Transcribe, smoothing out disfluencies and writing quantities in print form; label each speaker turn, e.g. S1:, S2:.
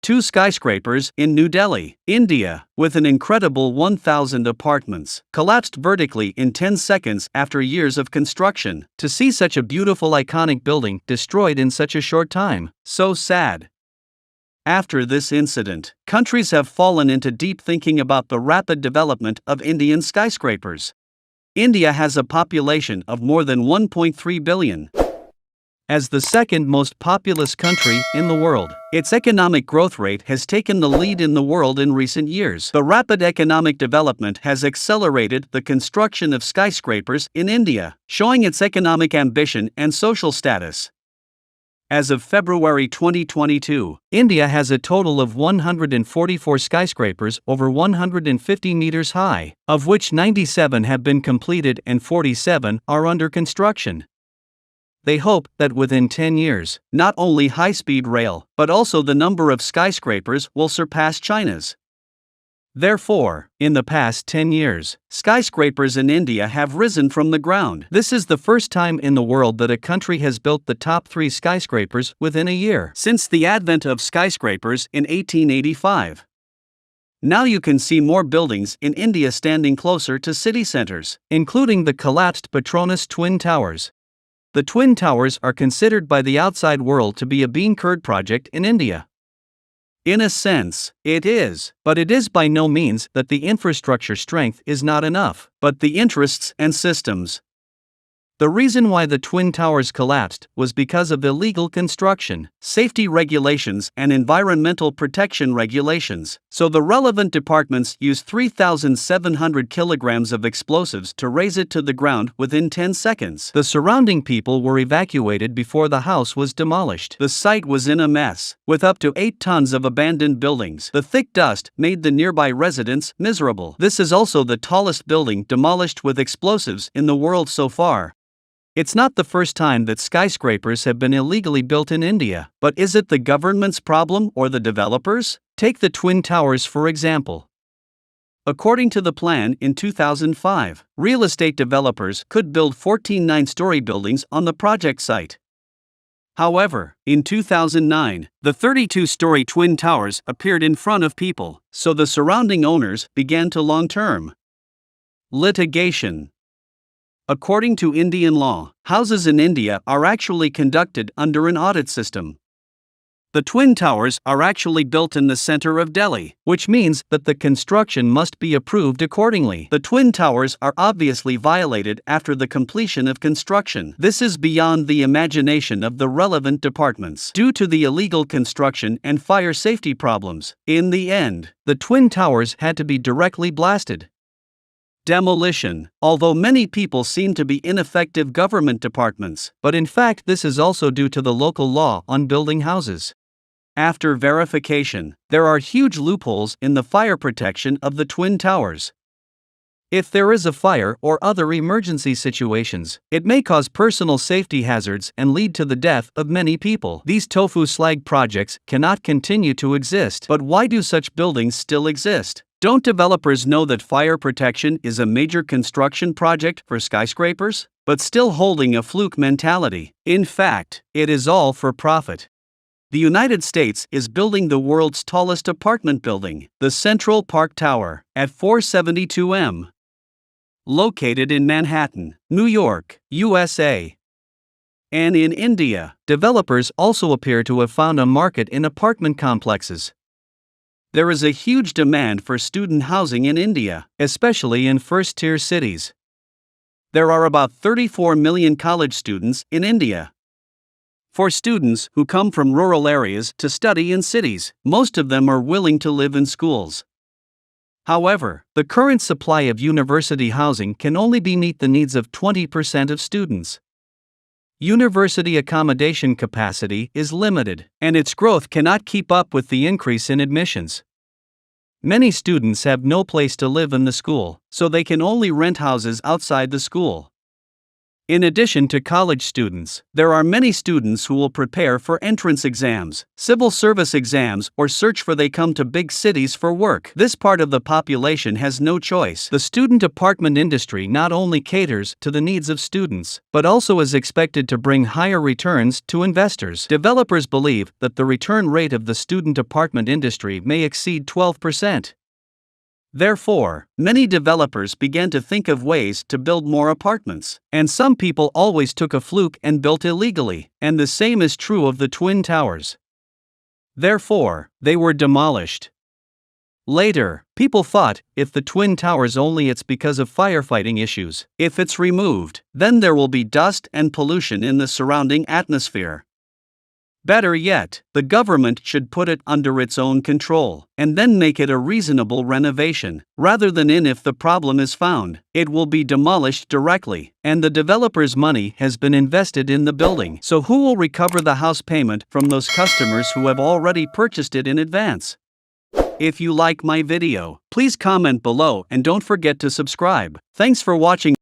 S1: 2 skyscrapers in New Delhi, India, with an incredible 1,000 apartments, collapsed vertically in 10 seconds after years of construction. To see such a beautiful iconic building destroyed in such a short time, so sad. After this incident, countries have fallen into deep thinking about the rapid development of Indian skyscrapers. India has a population of more than 1.3 billion. As the second most populous country in the world, its economic growth rate has taken the lead in the world in recent years. The rapid economic development has accelerated the construction of skyscrapers in India, showing its economic ambition and social status. As of February 2022, India has a total of 144 skyscrapers over 150 meters high, of which 97 have been completed and 47 are under construction. They hope that within 10 years, not only high-speed rail, but also the number of skyscrapers will surpass China's. Therefore, in the past 10 years, skyscrapers in India have risen from the ground. This is the first time in the world that a country has built the top 3 skyscrapers within a year, since the advent of skyscrapers in 1885. Now you can see more buildings in India standing closer to city centers, including the collapsed Petronas Twin Towers. The Twin Towers are considered by the outside world to be a bean curd project in India. In a sense, it is, but it is by no means that the infrastructure strength is not enough, but the interests and systems. The reason why the Twin Towers collapsed was because of illegal construction, safety regulations, and environmental protection regulations, so the relevant departments used 3,700 kilograms of explosives to raze it to the ground within 10 seconds. The surrounding people were evacuated before the house was demolished. The site was in a mess, with up to 8 tons of abandoned buildings. The thick dust made the nearby residents miserable. This is also the tallest building demolished with explosives in the world so far. It's not the first time that skyscrapers have been illegally built in India, but is it the government's problem or the developers? Take the Twin Towers for example. According to the plan in 2005, real estate developers could build 14 9-story buildings on the project site. However, in 2009, the 32-story Twin Towers appeared in front of people, so the surrounding owners began to long-term litigation. According to Indian law, houses in India are actually conducted under an audit system. The Twin Towers are actually built in the center of Delhi, which means that the construction must be approved accordingly. The Twin Towers are obviously violated after the completion of construction. This is beyond the imagination of the relevant departments. Due to the illegal construction and fire safety problems, in the end, the Twin Towers had to be directly blasted. Demolition. Although many people seem to be ineffective government departments, but in fact this is also due to the local law on building houses. After verification, there are huge loopholes in the fire protection of the Twin Towers. If there is a fire or other emergency situations, it may cause personal safety hazards and lead to the death of many people. These tofu slag projects cannot continue to exist. But why do such buildings still exist? Don't developers know that fire protection is a major construction project for skyscrapers? But still holding a fluke mentality. In fact, it is all for profit. The United States is building the world's tallest apartment building, the Central Park Tower, at 472 m. Located in Manhattan, New York, USA. And in India, developers also appear to have found a market in apartment complexes. There is a huge demand for student housing in India, especially in first-tier cities. There are about 34 million college students in India. For students who come from rural areas to study in cities, most of them are willing to live in schools. However, the current supply of university housing can only meet the needs of 20% of students. University accommodation capacity is limited, and its growth cannot keep up with the increase in admissions. Many students have no place to live in the school, so they can only rent houses outside the school. In addition to college students, there are many students who will prepare for entrance exams, civil service exams, or search for they come to big cities for work. This part of the population has no choice. The student apartment industry not only caters to the needs of students, but also is expected to bring higher returns to investors. Developers believe that the return rate of the student apartment industry may exceed 12%. Therefore, many developers began to think of ways to build more apartments, and some people always took a fluke and built illegally, and the same is true of the Twin Towers. Therefore, they were demolished. Later, people thought, if the Twin Towers only it's because of firefighting issues. If it's removed, then there will be dust and pollution in the surrounding atmosphere. Better yet, the government should put it under its own control, and then make it a reasonable renovation, rather than if the problem is found, it will be demolished directly, and the developer's money has been invested in the building. So who will recover the house payment from those customers who have already purchased it in advance? If you like my video, please comment below and don't forget to subscribe. Thanks for watching.